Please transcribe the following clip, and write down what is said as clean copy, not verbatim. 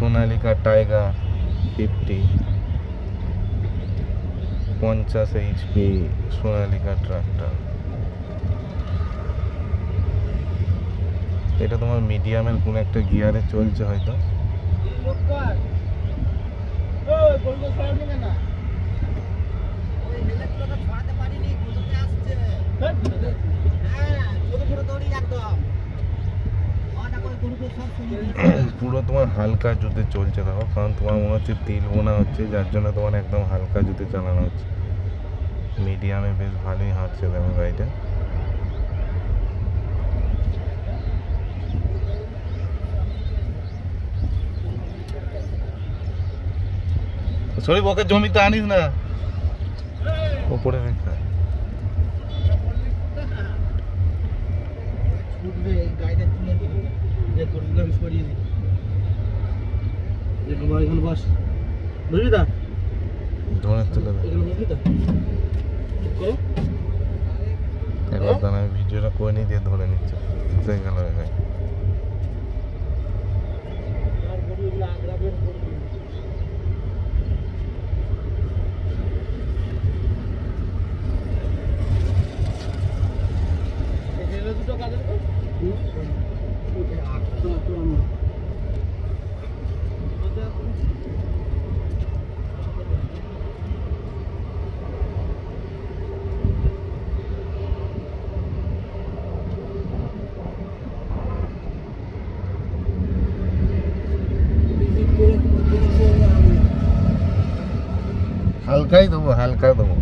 Sonalika tiger 50 50 HP Sonalika tractor. এটা তোমার মিডিয়ামের কোন একটা গিয়ারে চলছে হয়তো। পুরো তোমার হালকা জুতে চলছে দেখো, কারণ তোমার মনে হচ্ছে তেল বোনা হচ্ছে, যার জন্য তোমার একদম হালকা জুতে চালানো হচ্ছে। মিডিয়ামে বেশ ভালোই হাঁটছে দেখো গাড়িটা। সরি ওকে জমিতে আনিস না, উপরে রেখে। এবার আমি ভিডিওটা করে নিয়ে দিয়ে ধরে নিচ্ছে গেল। হালকাই দেবো, হালকা দেবো।